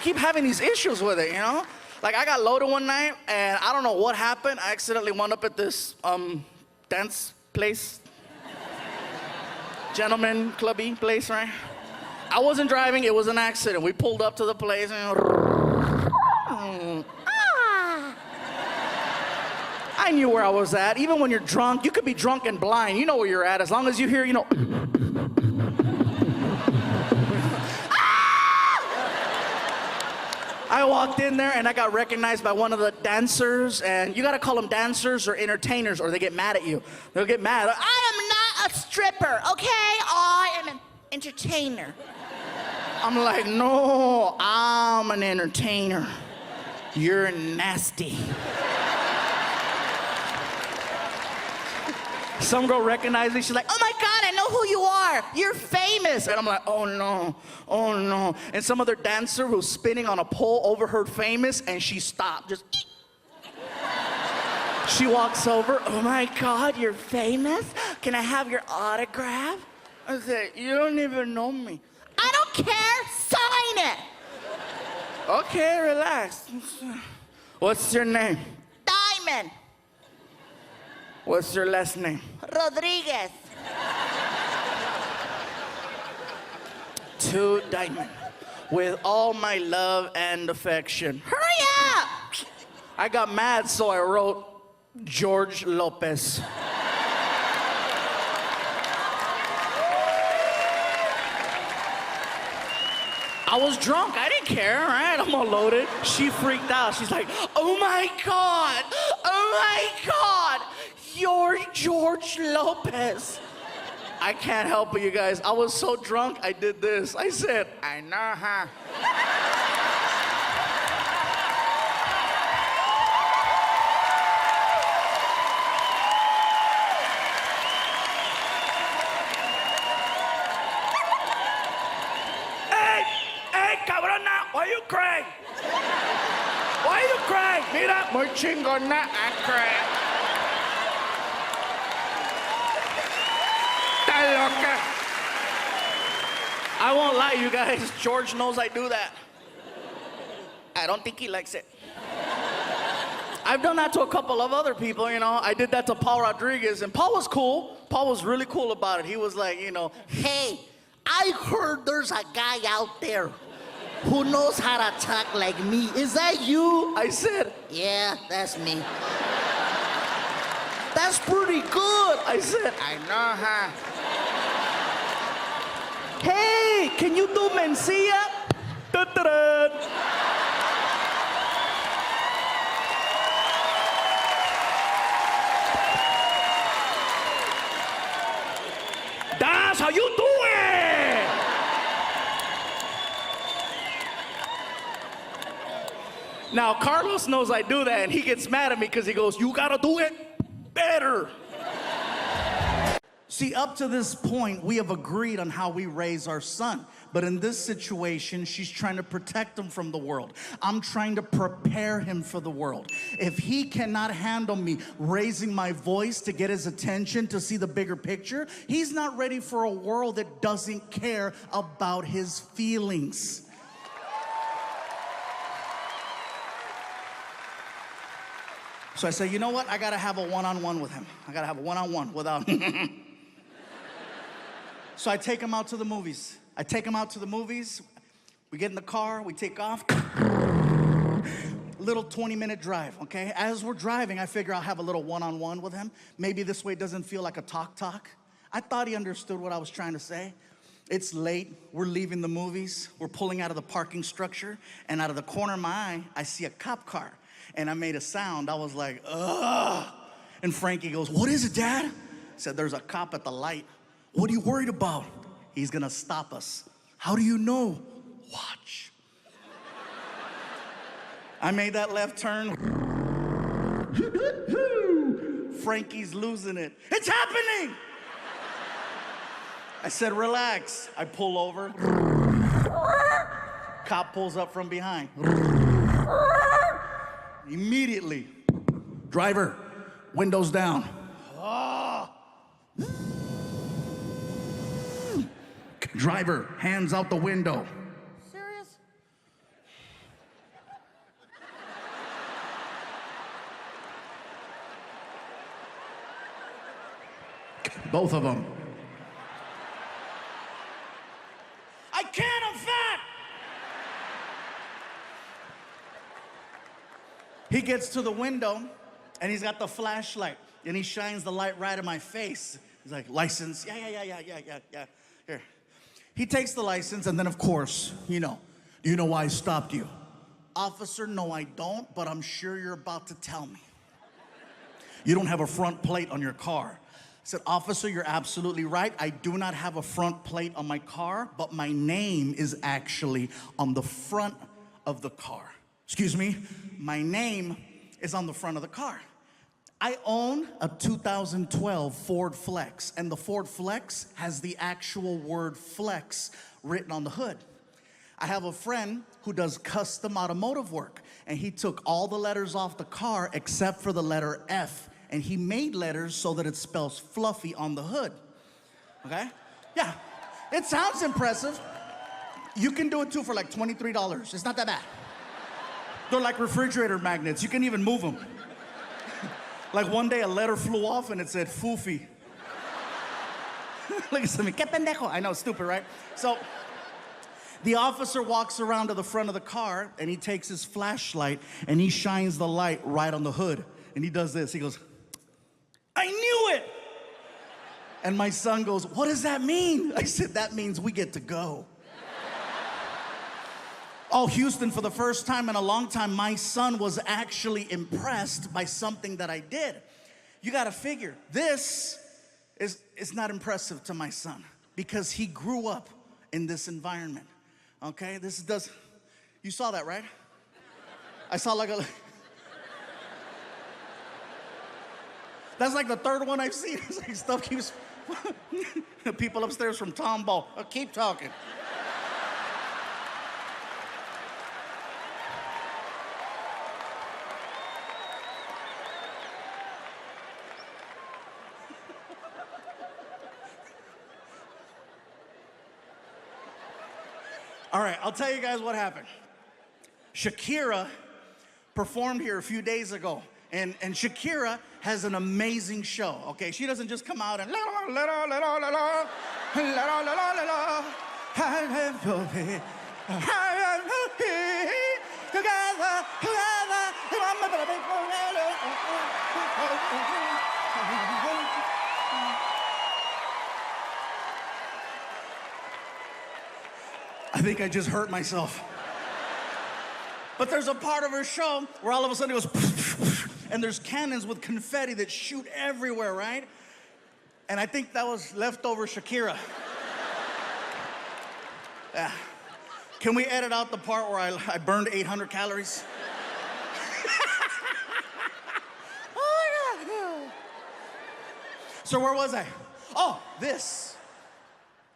keep having these issues with it, you know? Like, I got loaded one night, and I don't know what happened. I accidentally wound up at this dance place. Gentleman clubby place, right? I wasn't driving, it was an accident. We pulled up to the place, and I knew where I was at. Even when you're drunk, you could be drunk and blind. You know where you're at, as long as you hear, you know. I walked in there and I got recognized by one of the dancers, and you gotta call them dancers or entertainers or they get mad at you. They'll get mad. I am not a stripper, okay? I am an entertainer. I'm like, no, I'm an entertainer. You're nasty. Some girl recognized me. She's like, oh my God, I know who you are. You're famous. And I'm like, oh no, oh no. And some other dancer who's spinning on a pole overheard famous, and she stopped. Just. She walks over. Oh my God, you're famous? Can I have your autograph? I said, you don't even know me. I don't care. Sign it. Okay, relax. What's your name? Diamond. What's your last name? Rodriguez. To Diamond. With all my love and affection. Hurry up! I got mad, so I wrote George Lopez. I was drunk, I didn't care, right? I'm all loaded. She freaked out. She's like, oh my God, oh my God, you're George Lopez. I can't help it, you guys. I was so drunk, I did this. I said, I know, huh? Why you crying? Why you crying? Mira, muy chingona, I cry. Está loca. I won't lie, you guys. George knows I do that. I don't think he likes it. I've done that to a couple of other people, you know. I did that to Paul Rodriguez, and Paul was cool. Paul was really cool about it. He was like, you know, hey, I heard there's a guy out there who knows how to talk like me. Is that you? I said, yeah, that's me. That's pretty good. I said, I know, huh? Hey, can you do Mencia? Da-da-da. That's how you do it. Now, Carlos knows I do that, and he gets mad at me because he goes, you gotta do it better. See, up to this point, we have agreed on how we raise our son. But in this situation, she's trying to protect him from the world. I'm trying to prepare him for the world. If he cannot handle me raising my voice to get his attention, to see the bigger picture, he's not ready for a world that doesn't care about his feelings. So I say, you know what? I gotta have a one-on-one with him. I gotta have a one-on-one without. So I take him out to the movies. We get in the car, we take off. Little 20-minute drive, okay? As we're driving, I figure I'll have a little one-on-one with him. Maybe this way it doesn't feel like a talk. I thought he understood what I was trying to say. It's late, we're leaving the movies, we're pulling out of the parking structure, and out of the corner of my eye, I see a cop car. And I made a sound. I was like, ugh. And Frankie goes, what is it, Dad? I said, there's a cop at the light. What are you worried about? He's gonna stop us. How do you know? Watch. I made that left turn. Frankie's losing it. It's happening! I said, relax. I pull over. Cop pulls up from behind. Immediately, driver, windows down. Oh. Driver, hands out the window. Serious? both of them. I can't, I'm fat! He gets to the window, and he's got the flashlight, and he shines the light right in my face. He's like, license? Yeah. Here. He takes the license, and then, of course, do you know why I stopped you? Officer, no, I don't, but I'm sure you're about to tell me. You don't have a front plate on your car. I said, officer, you're absolutely right. I do not have a front plate on my car, but my name is actually on the front of the car. Excuse me, my name is on the front of the car. I own a 2012 Ford Flex, and the Ford Flex has the actual word flex written on the hood. I have a friend who does custom automotive work, and he took all the letters off the car except for the letter F, and he made letters so that it spells fluffy on the hood. Okay? Yeah, it sounds impressive. You can do it too for like $23. It's not that bad. They're like refrigerator magnets. You can even move them. Like one day a letter flew off and it said foofy. Look at me, que pendejo. I know, stupid, right? So the officer walks around to the front of the car and he takes his flashlight and he shines the light right on the hood. And he does this, he goes, I knew it! And my son goes, what does that mean? I said, that means we get to go. Oh, Houston, for the first time in a long time, my son was actually impressed by something that I did. You gotta figure, this is not impressive to my son because he grew up in this environment, okay? You saw that, right? I saw like a... That's like the third one I've seen. It's like stuff keeps... People upstairs from Tombow. Keep talking. All right, I'll tell you guys what happened. Shakira performed here a few days ago. And Shakira has an amazing show, okay? She doesn't just come out and I think I just hurt myself. But there's a part of her show where all of a sudden it goes and there's cannons with confetti that shoot everywhere, right? And I think that was leftover Shakira. Yeah. Can we edit out the part where I burned 800 calories? Oh my God. So where was I? Oh, this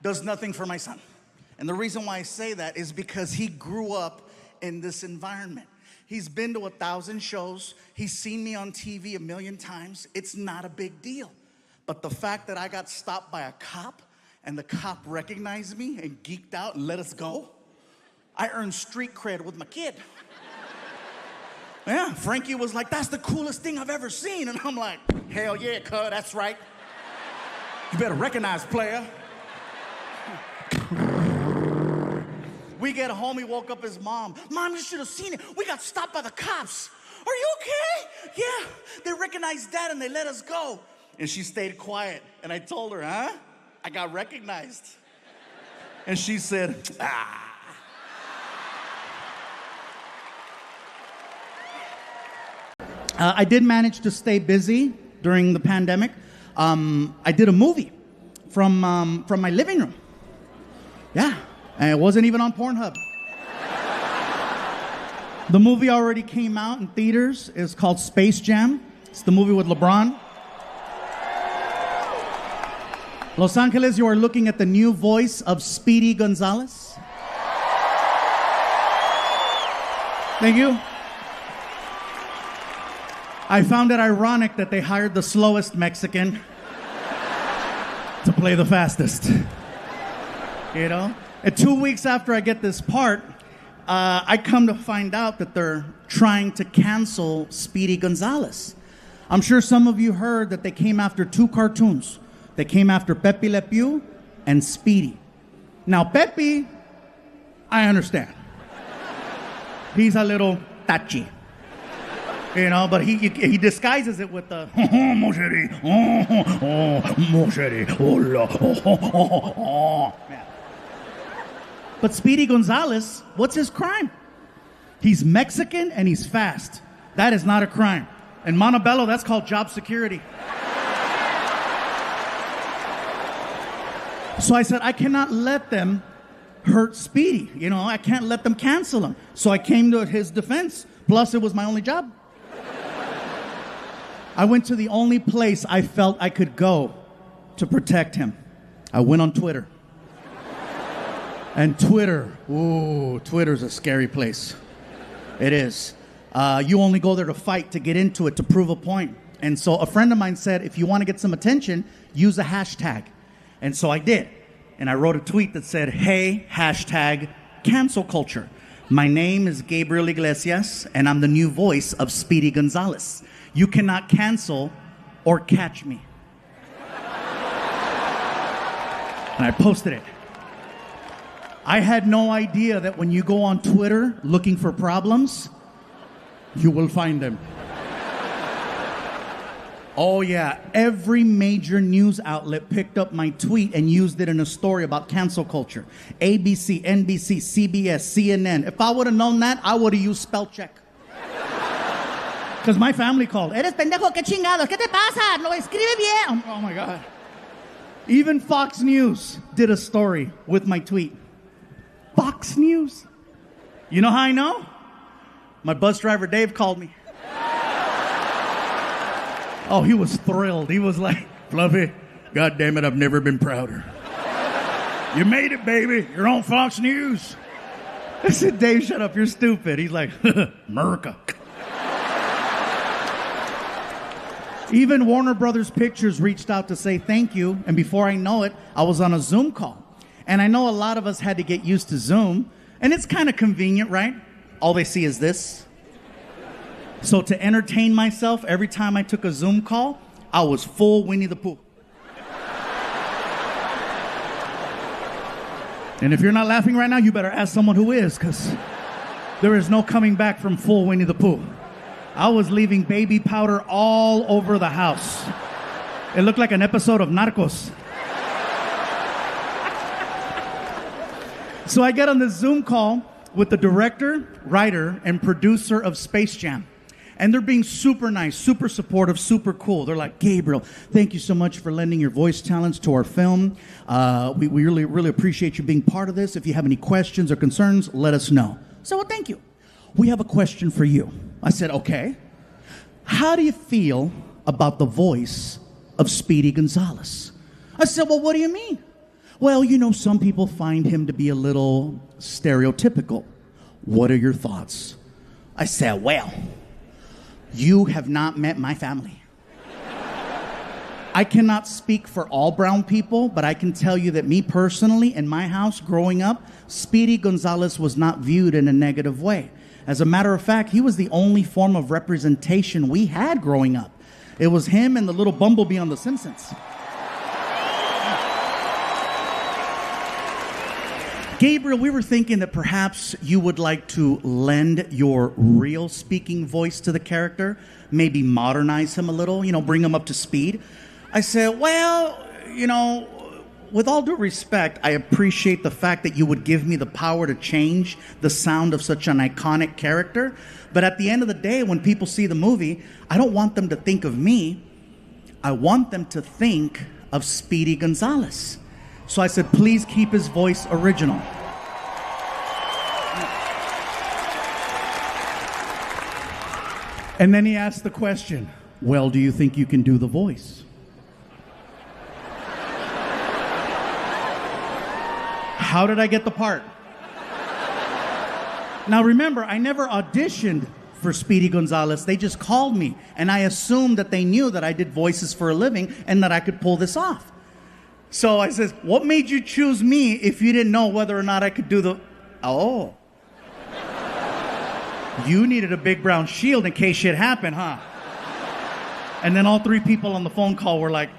does nothing for my son. And the reason why I say that is because he grew up in this environment. He's been to 1,000 shows. He's seen me on TV 1,000,000 times. It's not a big deal. But the fact that I got stopped by a cop and the cop recognized me and geeked out and let us go, I earned street cred with my kid. Yeah, Frankie was like, that's the coolest thing I've ever seen. And I'm like, hell yeah, cuz, that's right. You better recognize, player. We get home, he woke up his mom. Mom, you should have seen it. We got stopped by the cops. Are you okay? Yeah, they recognized Dad and they let us go. And she stayed quiet. And I told her, huh? I got recognized. And she said, ah. I did manage to stay busy during the pandemic. I did a movie from my living room. Yeah. And it wasn't even on Pornhub. The movie already came out in theaters. It's called Space Jam. It's the movie with LeBron. Los Angeles, you are looking at the new voice of Speedy Gonzalez. Thank you. I found it ironic that they hired the slowest Mexican to play the fastest. You know? And 2 weeks after I get this part, I come to find out that they're trying to cancel Speedy Gonzalez. I'm sure some of you heard that they came after 2 cartoons, They came after Pepe Le Pew and Speedy. Now, Pepe, I understand. He's a little touchy. You know, but he disguises it with the Mosheri, Mosheri, But Speedy Gonzalez, what's his crime? He's Mexican and he's fast. That is not a crime. In Montebello, that's called job security. So I said, I cannot let them hurt Speedy. You know, I can't let them cancel him. So I came to his defense. Plus, it was my only job. I went to the only place I felt I could go to protect him. I went on Twitter. And Twitter, ooh, Twitter's a scary place. It is. You only go there to fight, to get into it, to prove a point. And so a friend of mine said, if you want to get some attention, use a hashtag. And so I did. And I wrote a tweet that said, hey, hashtag cancel culture. My name is Gabriel Iglesias, and I'm the new voice of Speedy Gonzalez. You cannot cancel or catch me. And I posted it. I had no idea that when you go on Twitter looking for problems, you will find them. Oh yeah, every major news outlet picked up my tweet and used it in a story about cancel culture. ABC, NBC, CBS, CNN. If I would have known that, I would have used spell check. Because my family called. Eres pendejo, qué chingados, ¿qué te pasa? No escribe bien. Oh my God. Even Fox News did a story with my tweet. Fox News. You know how I know? My bus driver Dave called me. Oh, he was thrilled. He was like, Fluffy, God damn it, I've never been prouder. You made it, baby. You're on Fox News. I said, Dave, shut up. You're stupid. He's like, America. Even Warner Brothers Pictures reached out to say thank you. And before I know it, I was on a Zoom call. And I know a lot of us had to get used to Zoom. And it's kind of convenient, right? All they see is this. So to entertain myself, every time I took a Zoom call, I was full Winnie the Pooh. And if you're not laughing right now, you better ask someone who is, because there is no coming back from full Winnie the Pooh. I was leaving baby powder all over the house. It looked like an episode of Narcos. So I get on the Zoom call with the director, writer, and producer of Space Jam. And they're being super nice, super supportive, super cool. They're like, Gabriel, thank you so much for lending your voice talents to our film. We really, really appreciate you being part of this. If you have any questions or concerns, let us know. So, well, thank you. We have a question for you. I said, okay. How do you feel about the voice of Speedy Gonzalez? I said, well, what do you mean? Well, you know, some people find him to be a little stereotypical. What are your thoughts? I said, well, you have not met my family. I cannot speak for all brown people, but I can tell you that me personally, in my house growing up, Speedy Gonzalez was not viewed in a negative way. As a matter of fact, he was the only form of representation we had growing up. It was him and the little bumblebee on The Simpsons. Gabriel, we were thinking that perhaps you would like to lend your real speaking voice to the character, maybe modernize him a little, you know, bring him up to speed. I said, well, you know, with all due respect, I appreciate the fact that you would give me the power to change the sound of such an iconic character. But at the end of the day, when people see the movie, I don't want them to think of me. I want them to think of Speedy Gonzalez. So I said, please keep his voice original. And then he asked the question, well, do you think you can do the voice? How did I get the part? Now remember, I never auditioned for Speedy Gonzalez. They just called me, and I assumed that they knew that I did voices for a living and that I could pull this off. So I says, what made you choose me if you didn't know whether or not I could do the... Oh. You needed a big brown shield in case shit happened, huh? And then all three people on the phone call were like...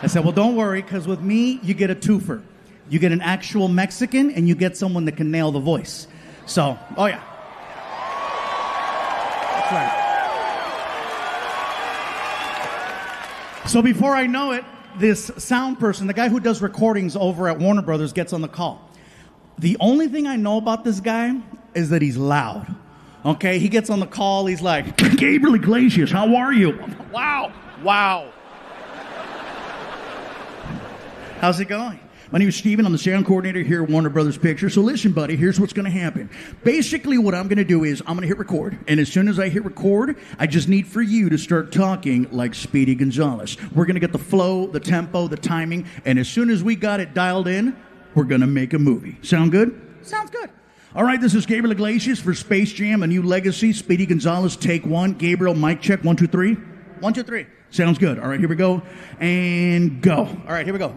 I said, well, don't worry, because with me, you get a twofer. You get an actual Mexican, and you get someone that can nail the voice. So, oh yeah. That's right. So before I know it, this sound person, the guy who does recordings over at Warner Brothers, gets on the call. The only thing I know about this guy is that he's loud. Okay, he gets on the call, he's like, Gabriel Iglesias, how are you? Wow, wow. How's it going? My name is Steven. I'm the sound coordinator here at Warner Brothers Pictures. So listen, buddy, here's what's going to happen. Basically, what I'm going to do is I'm going to hit record. And as soon as I hit record, I just need for you to start talking like Speedy Gonzalez. We're going to get the flow, the tempo, the timing. And as soon as we got it dialed in, we're going to make a movie. Sound good? Sounds good. All right, this is Gabriel Iglesias for Space Jam, A New Legacy. Speedy Gonzalez, take one. Gabriel, mic check, 1, 2, 3. 1, 2, 3. Sounds good. All right, here we go. And go. All right, here we go.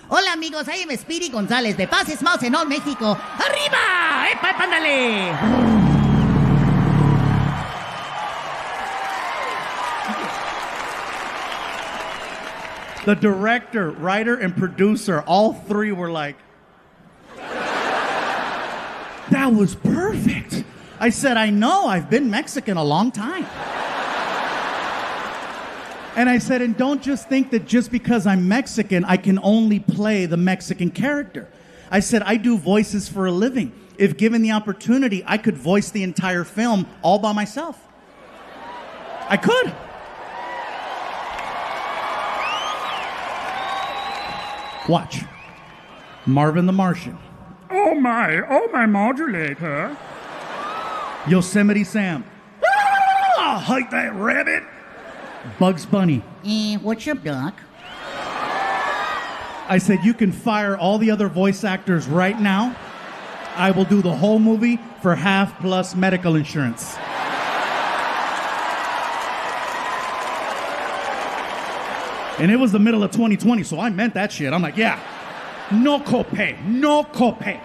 Hola amigos, I am Speedy González de Pases Mouse en all México. ¡Arriba! ¡Epa, pándale! The director, writer, and producer, all three were like, that was perfect. I said, I know, I've been Mexican a long time. And I said, and don't just think that just because I'm Mexican, I can only play the Mexican character. I said, I do voices for a living. If given the opportunity, I could voice the entire film all by myself. I could. Watch. Marvin the Martian. Oh my modulator. Yosemite Sam. Ah, hike that rabbit. Bugs Bunny. What's up, Doc? I said, you can fire all the other voice actors right now. I will do the whole movie for half plus medical insurance. And it was the middle of 2020, so I meant that shit. I'm like, yeah, no copay, no copay.